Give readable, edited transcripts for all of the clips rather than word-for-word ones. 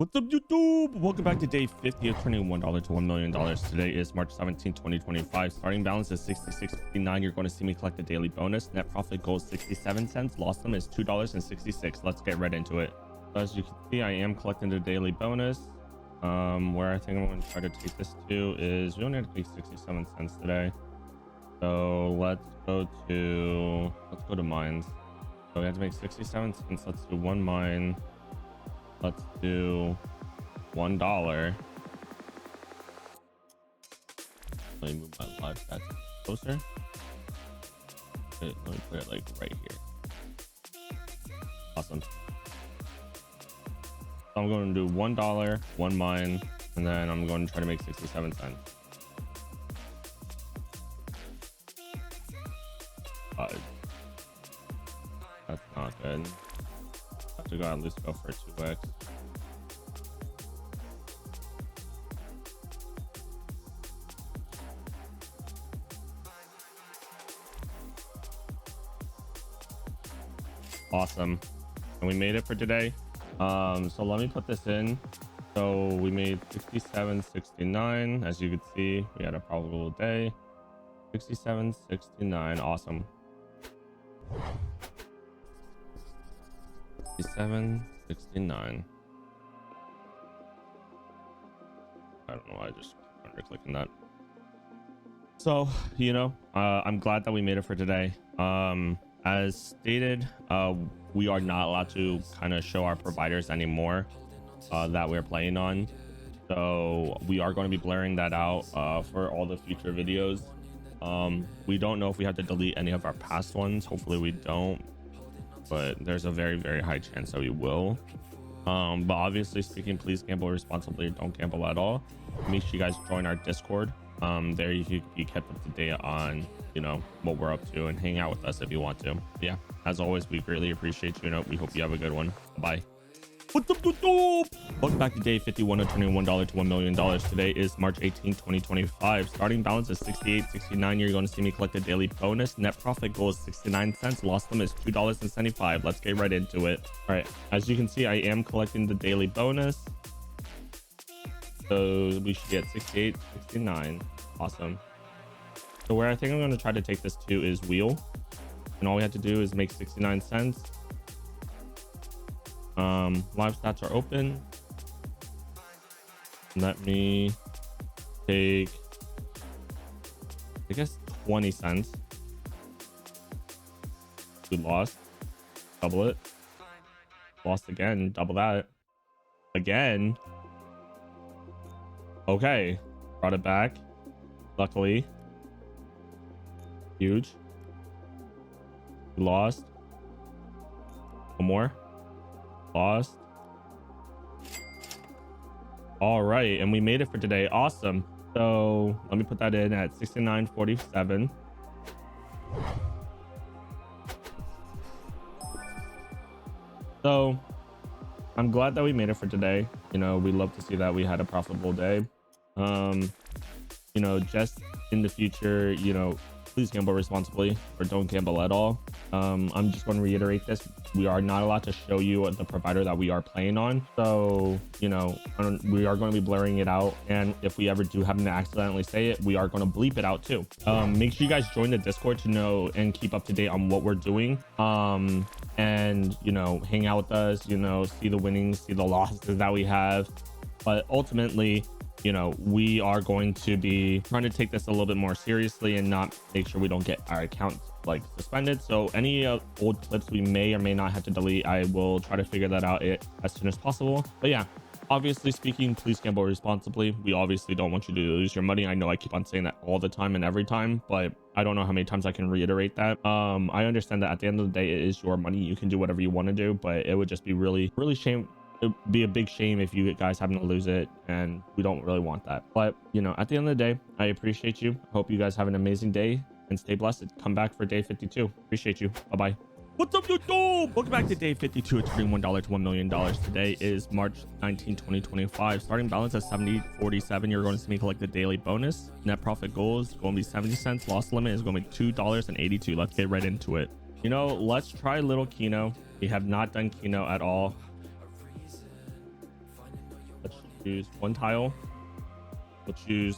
What's up, YouTube? Welcome back to day 50 of turning $1 to $1 million. Today is March 17, 2025. Starting balance is 66.59. You're going to see me collect the daily bonus. Net profit goal is 67 cents. Lost them is $2.66. Let's get right into it. As you can see, I am collecting the daily bonus. Where I think I'm going to try to take this to is we only have to pay 67 cents today. So let's go to mines. So we have to make 67 cents. Let's do one mine. Let's do $1. Let me move my live stats closer. Okay, let me put it like right here. Awesome. So I'm going to do $1, one mine, and then I'm going to try to make 67 cents. That's not good. I have to go at least go for 2x. Awesome. And we made it for today. So let me put this in. So we made 67.69. As you can see, we had a profitable day. 67.69. Awesome. 67.69. I don't know why I just keep clicking that. So, I'm glad that we made it for today. As stated, we are not allowed to kind of show our providers anymore that we're playing on. So we are going to be blurring that out for all the future videos. We don't know if we have to delete any of our past ones. Hopefully we don't, but there's a very, very high chance that we will. But obviously speaking, please gamble responsibly. Don't gamble at all. Make sure you guys join our Discord. There you can be kept up to date on what we're up to and hang out with us if you want to. But yeah, as always, we greatly appreciate you. We hope you have a good one. Bye. What's up, YouTube? Welcome back to day 51 of turning $1 to $1 million. Today is March 18, 2025. Starting balance is 68.69. You're going to see me collect a daily bonus. Net profit goal is 69 cents. Lost them is $2.75. Let's get right into it. All right, as you can see, I am collecting the daily bonus. So we should get 68.69. Awesome. So where I think I'm going to try to take this to is wheel, and all we have to do is make 69 cents. Live stats are open. Let me take, I guess, 20 cents. We lost. Double it. Lost again. Double that. Again. Okay. Brought it back. Luckily. Huge. We lost. One more. Lost. All right, and we made it for today. Awesome. So let me put that in at 69.47. So I'm glad that we made it for today. We love to see that we had a profitable day. Just in the future, please gamble responsibly or don't gamble at all. I'm just going to reiterate this. We are not allowed to show you the provider that we are playing on. So, we are going to be blurring it out. And if we ever do happen to accidentally say it, we are going to bleep it out too. Make sure you guys join the Discord to know and keep up to date on what we're doing. And, hang out with us, see the winnings, see the losses that we have. But ultimately, we are going to be trying to take this a little bit more seriously and not make sure we don't get our accounts suspended. So any old clips we may or may not have to delete, I will try to figure that out as soon as possible. But yeah, obviously speaking, please gamble responsibly. We obviously don't want you to lose your money. I know I keep on saying that all the time and every time, but I don't know how many times I can reiterate that. I understand that at the end of the day, it is your money. You can do whatever you want to do, but it would just be really it'd be a big shame if you guys happen to lose it, and we don't really want that. But at the end of the day, I appreciate you. Hope you guys have an amazing day and stay blessed. Come back for day 52. Appreciate you. Bye-bye. What's up, YouTube? Welcome back to day 52 of turning $1 to $1 million. Today is March 19, 2025. Starting balance at 70.47. You're going to see me collect the daily bonus. Net profit goal is going to be 70 cents. Loss limit is going to be $2.82. Let's get right into it. Let's try little Keno. We have not done Keno at all. Choose one tile. We'll choose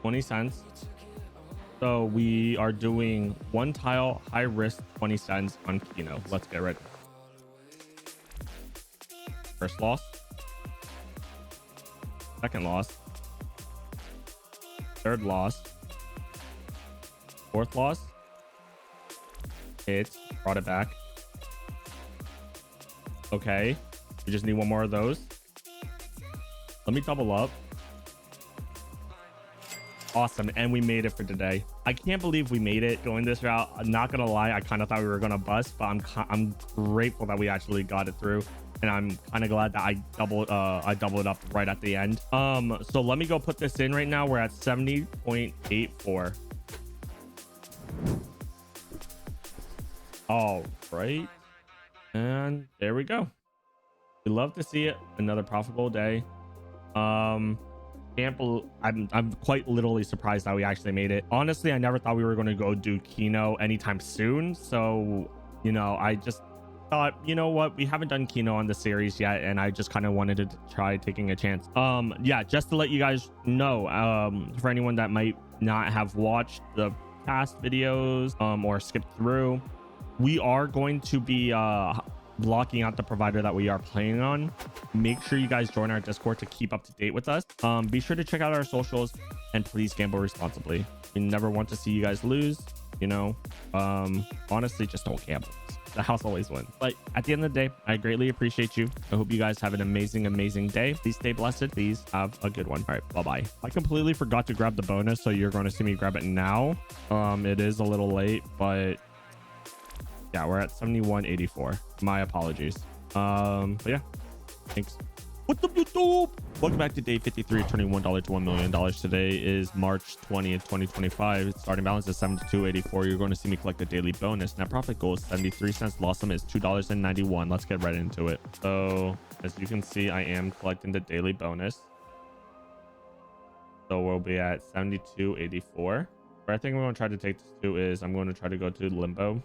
20 cents. So we are doing one tile, high risk, 20 cents on Kino. Let's get ready. First loss. Second loss. Third loss. Fourth loss. Hit. Brought it back. Okay. We just need one more of those. Let me double up. Awesome. And we made it for today. I can't believe we made it going this route. I'm not gonna lie, I kind of thought we were gonna bust, but I'm grateful that we actually got it through, and I'm kind of glad that I doubled it up right at the end. So let me go put this in right now. We're at 70.84. All right, and there we go. We love to see it. Another profitable day. I'm quite literally surprised that we actually made it. Honestly, I never thought we were going to go do Kino anytime soon. So, you know, I just thought, you know what, we haven't done Kino on the series yet, and I just kind of wanted to try taking a chance. Yeah, just to let you guys know, for anyone that might not have watched the past videos or skipped through, we are going to be blocking out the provider that we are playing on. Make sure you guys join our Discord to keep up to date with us. Be sure to check out our socials, and please gamble responsibly. We never want to see you guys lose, you know. Honestly, just don't gamble. The house always wins. But at the end of the day, I greatly appreciate you. I hope you guys have an amazing day. Please stay blessed. Please have a good one. All right, bye-bye. I completely forgot to grab the bonus, so you're going to see me grab it now. It is a little late, but yeah, we're at 71.84. My apologies. But yeah, thanks. What's up, YouTube? Welcome back to day 53, turning $1 to $1 million. Today is March 20th, 2025. Starting balance is 72.84. You're going to see me collect a daily bonus. Net profit goal is 73 cents. Loss sum is $2.91. Let's get right into it. So as you can see, I am collecting the daily bonus. So we'll be at 72.84. Where I think I'm going to try to take this to is I'm going to try to go to limbo.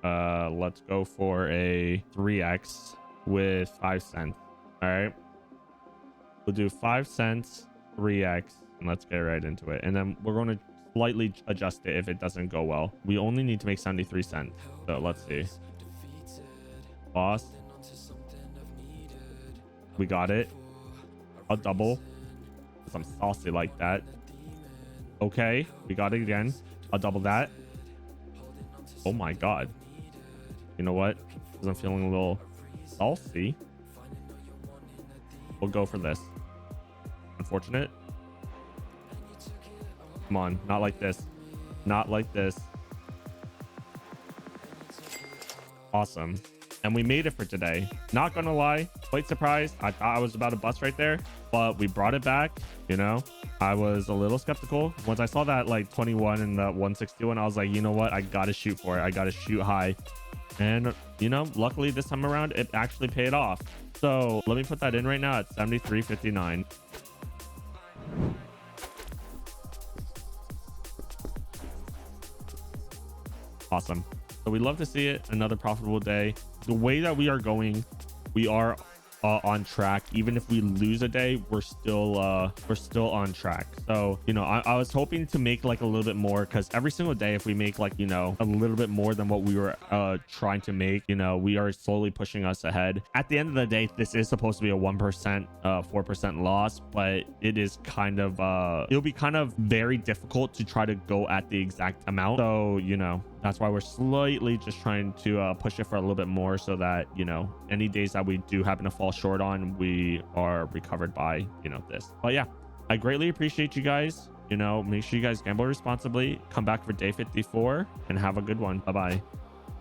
Let's go for a 3x with 5 cents. All right, we'll do 5 cents, 3x, and let's get right into it. And then we're going to slightly adjust it if it doesn't go well. We only need to make 73 cents. So let's see. Boss, we got it. I'll double because I'm saucy like that. Okay, we got it again. I'll double that. Oh my god. You know what? Because I'm feeling a little saucy, we'll go for this. Unfortunate. Come on, not like this. Not like this. Awesome. And we made it for today. Not gonna lie, quite surprised. I thought I was about to bust right there, but we brought it back. You know, I was a little skeptical once I saw that like 21 and the 161. I was like, you know what, I gotta shoot for it. I gotta shoot high. And you know, luckily this time around it actually paid off. So let me put that in right now at 73.59. Awesome. So we love to see it. Another profitable day. The way that we are going, we are on track. Even if we lose a day, we're still on track. So you know, I was hoping to make like a little bit more, because every single day if we make like, you know, a little bit more than what we were trying to make, you know, we are slowly pushing us ahead. At the end of the day, this is supposed to be a 1% 4% loss, but it is kind of it'll be kind of very difficult to try to go at the exact amount. So you know, that's why we're slightly just trying to push it for a little bit more, so that, you know, any days that we do happen to fall short on, we are recovered by, you know, this. But yeah, I greatly appreciate you guys. You know, make sure you guys gamble responsibly. Come back for day 54 and have a good one. Bye-bye.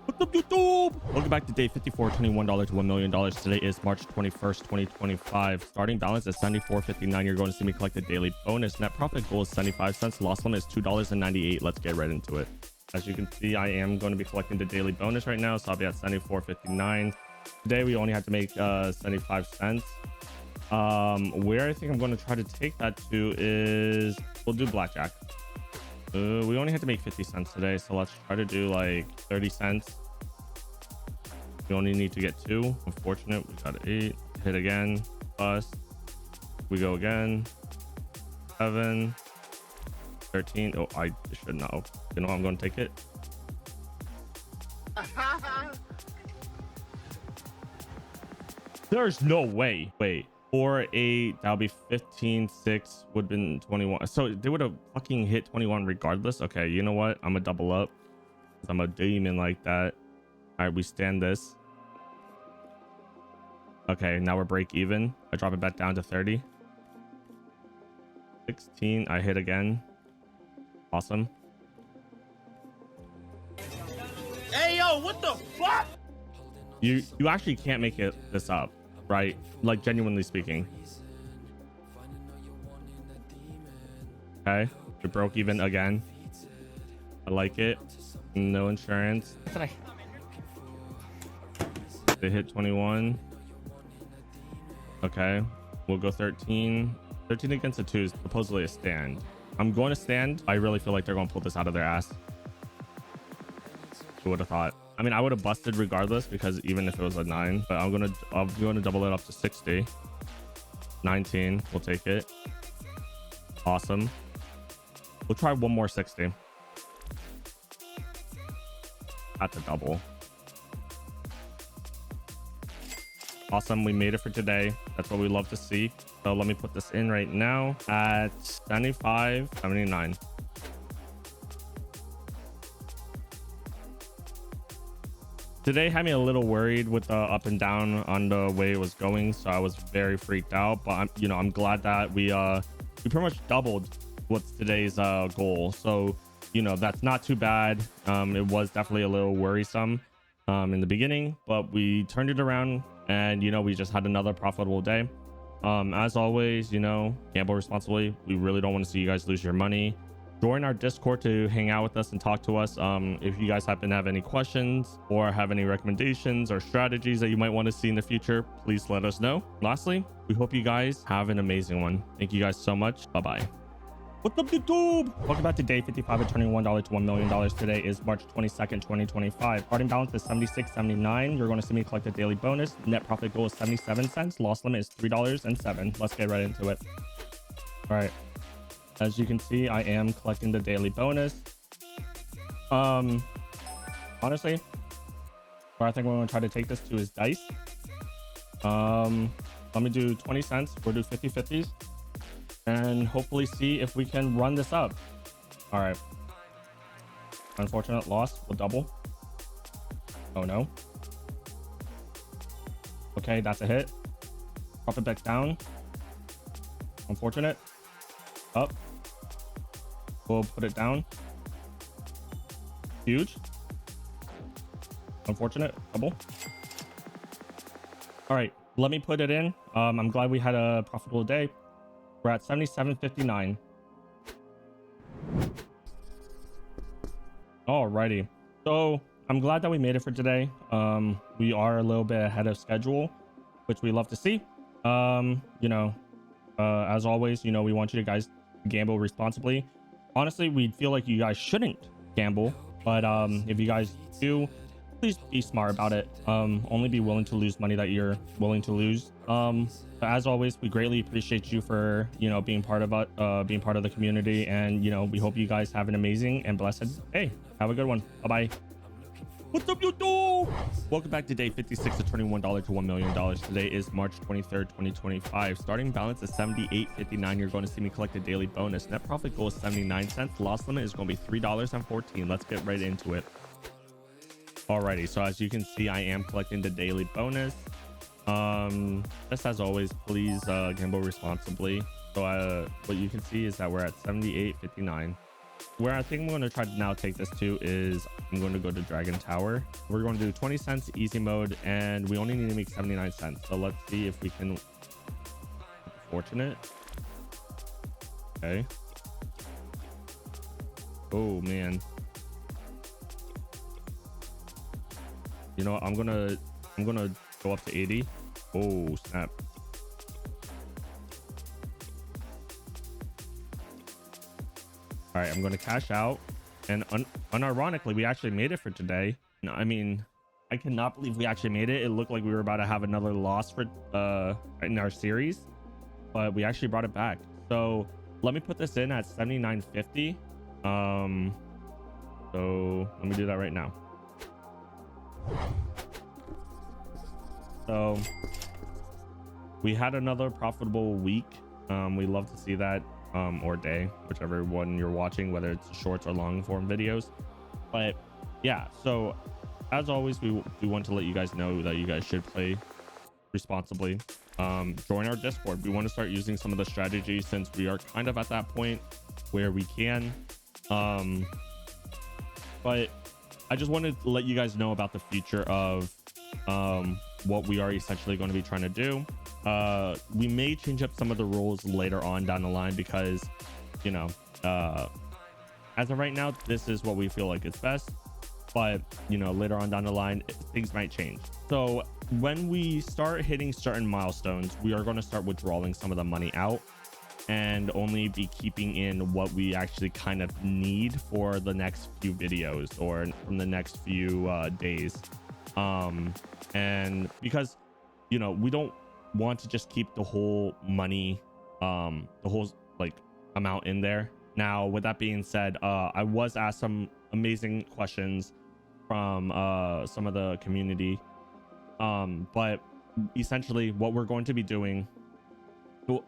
What's up, YouTube? Welcome back to day 54, $21 to $1 million. Today is March 21st, 2025. Starting balance is 74.59. You're going to see me collect a daily bonus. Net profit goal is 75 cents. Loss one is $2.98. Let's get right into it. As you can see, I am going to be collecting the daily bonus right now, so I'll be at 74.59. Today we only had to make 75 cents. Where I think I'm going to try to take that to is we'll do blackjack. We only had to make 50 cents today, so let's try to do like 30 cents. We only need to get 2. Unfortunate, we got 8. Hit again. Bust. We go again. 7, 13. Oh, I should know. You know, I'm going to take it. There's no way. Wait, 4, 8, that'll be 15, 6 would have been 21. So they would have fucking hit 21 regardless. Okay, you know what? I'm gonna double up. I'm a demon like that. All right, we stand this. Okay, now we're break even. I drop it back down to 30. 16, I hit again. Awesome. Hey, yo, what the fuck? You actually can't make this up, right? Like, genuinely speaking. Okay, we broke even again. I like it. No insurance. They hit 21. Okay, we'll go 13. 13 against a 2 is supposedly a stand. I'm going to stand. I really feel like they're going to pull this out of their ass. Who would have thought? I mean, I would have busted regardless, because even if it was a 9, but I'm gonna double it up to 60. 19, we'll take it. Awesome. We'll try one more 60. That's a double. Awesome, we made it for today. That's what we love to see. So let me put this in right now at 75.79. Today had me a little worried with the up and down on the way it was going, so I was very freaked out. But I'm glad that we pretty much doubled what's today's goal. So that's not too bad. It was definitely a little worrisome in the beginning, but we turned it around, and we just had another profitable day. As always, gamble responsibly. We really don't want to see you guys lose your money. Join our Discord to hang out with us and talk to us. If you guys happen to have any questions or have any recommendations or strategies that you might want to see in the future, please let us know. Lastly, we hope you guys have an amazing one. Thank you guys so much. Bye-bye. What's up, YouTube? Welcome back to day 55 of turning $1 to $1 million. Today is March 22nd, 2025. Starting balance is 76.79. You're going to see me collect a daily bonus. Net profit goal is 77 cents. Loss limit is $3.07. Let's get right into it. All right. As you can see, I am collecting the daily bonus. Honestly, where I think we're going to try to take this to is dice. Let me do 20 cents. We'll do 50-50s. And hopefully see if we can run this up. All right. Unfortunate loss. We'll double. Oh no. Okay, that's a hit. Drop it back down. Unfortunate. Up. We'll put it down. Huge. Unfortunate. Double. All right. Let me put it in. I'm glad we had a profitable day. We're at 77.59. Alrighty. So I'm glad that we made it for today. We are a little bit ahead of schedule, which we love to see. As always, we want you guys to gamble responsibly. Honestly, we feel like you guys shouldn't gamble, but if you guys do, please be smart about it. Only be willing to lose money that you're willing to lose. But as always, we greatly appreciate you for being part of the community, and we hope you guys have an amazing and blessed day. Have a good one. Bye bye. What's up, YouTube? Welcome back to day 56 of turning $1 to $1 million. Today is March 23rd, 2025. Starting balance is 78.59. You're going to see me collect a daily bonus. Net profit goal is 79 cents. Loss limit is going to be $3.14. Let's get right into it. Alrighty, so as you can see, I am collecting the daily bonus. Just as always, please gamble responsibly. So what you can see is that we're at 78.59. Where I think I'm going to try to now take this to is I'm going to go to Dragon Tower. We're going to do 20 cents easy mode, and we only need to make 79 cents. So let's see if we can. Fortunate. Okay. Oh man. You know, I'm gonna go up to 80. Oh snap. All right, I'm gonna cash out, and unironically, we actually made it for today. I mean, I cannot believe we actually made it. It looked like we were about to have another loss for in our series. but we actually brought it back. So let me put this in at 79.50. So let me do that right now. So we had another profitable week. We love to see that, or day, whichever one you're watching, whether it's shorts or long form videos. But yeah, so as always, we want to let you guys know that you guys should play responsibly. Join our Discord. We want to start using some of the strategies since we are kind of at that point where we can. But I just wanted to let you guys know about the future of what we are essentially going to be trying to do. We may change up some of the rules later on down the line because, you know, as of right now, this is what we feel like is best. But, you know, later on down the line, things might change. So when we start hitting certain milestones, we are going to start withdrawing some of the money out and only be keeping in what we actually kind of need for the next few videos or from the next few days. And because, you know, we don't want to just keep the whole money, the whole like amount in there. Now, with that being said, I was asked some amazing questions from some of the community, but essentially what we're going to be doing,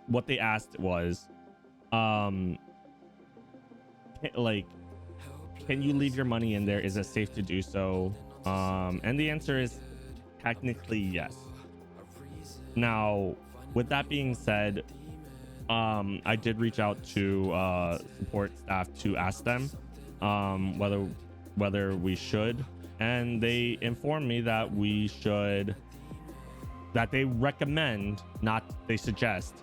what they asked was, like, can you leave your money in there? Is it safe to do so? And the answer is technically yes. Now, with that being said, I did reach out to support staff to ask them whether we should, and they informed me that we should, that they recommend not, they suggested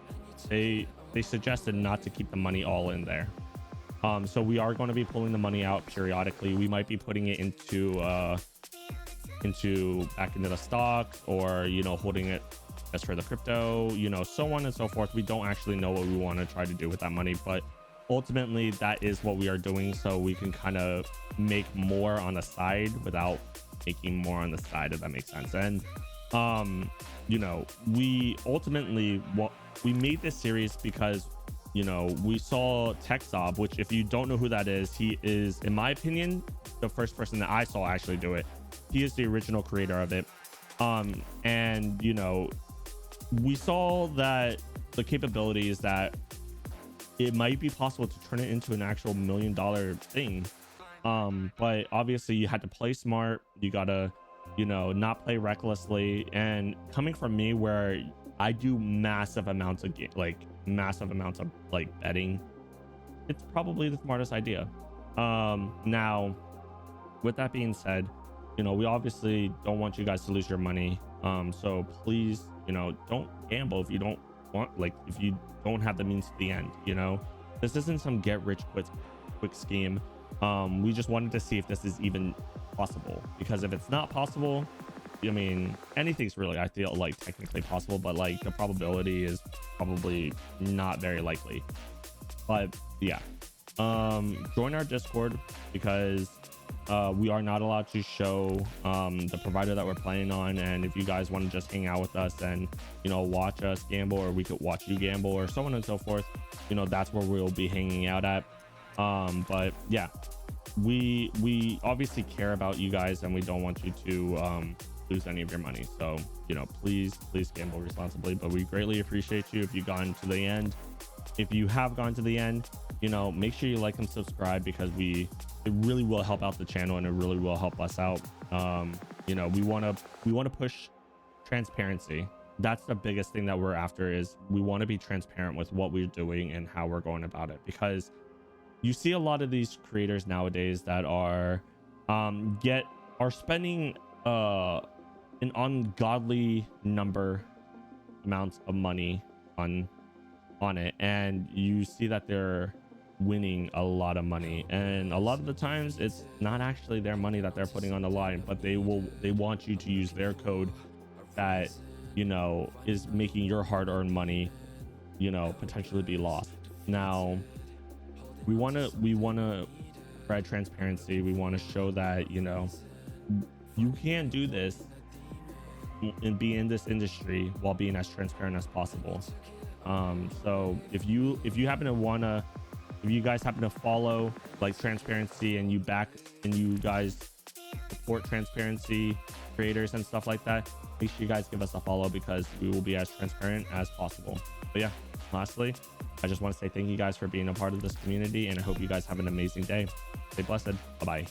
not to keep the money all in there. So we are going to be pulling the money out periodically. We might be putting it into back into the stock, or, you know, holding it as for the crypto, you know, so on and so forth. We don't actually know what we want to try to do with that money, but ultimately that is what we are doing, so we can kind of make more on the side without making more on the side, if that makes sense. And you know, we ultimately, we made this series because, you know, we saw TechZob, which, if you don't know who that is, he is, in my opinion, the first person that I saw actually do it. He is the original creator of it. And, you know, we saw that the capabilities that it might be possible to turn it into an actual $1 million thing. But obviously you had to play smart. You gotta, you know, not play recklessly. And coming from me, where I do massive amounts of betting, it's probably the smartest idea. Now, with that being said, you know, we obviously don't want you guys to lose your money. So please, you know, don't gamble if you don't want, like, if you don't have the means to the end. You know, this isn't some get rich quick scheme. We just wanted to see if this is even possible, because if it's not possible, I mean, anything's really, I feel like, technically possible, but like the probability is probably not very likely. But yeah, join our Discord, because we are not allowed to show the provider that we're playing on. And if you guys want to just hang out with us and, you know, watch us gamble, or we could watch you gamble, or so on and so forth, you know, that's where we'll be hanging out at. But yeah, we obviously care about you guys, and we don't want you to lose any of your money. So, you know, please gamble responsibly. But we greatly appreciate you if you've gotten to the end. If you have gone to the end, you know, make sure you like and subscribe, because it really will help out the channel, and it really will help us out. You know, we want to push transparency. That's the biggest thing that we're after, is we want to be transparent with what we're doing and how we're going about it, because you see a lot of these creators nowadays that are spending an ungodly amounts of money on it, and you see that they're winning a lot of money, and a lot of the times it's not actually their money that they're putting on the line, but they want you to use their code that, you know, is making your hard-earned money, you know, potentially be lost. Now, we want to spread transparency. We want to show that, you know, you can do this and be in this industry while being as transparent as possible. So if you happen to wanna, if you guys happen to follow like transparency and you guys support transparency creators and stuff like that, make sure you guys give us a follow because we will be as transparent as possible. But yeah, lastly, I just want to say thank you guys for being a part of this community, and I hope you guys have an amazing day. Stay blessed. Bye bye.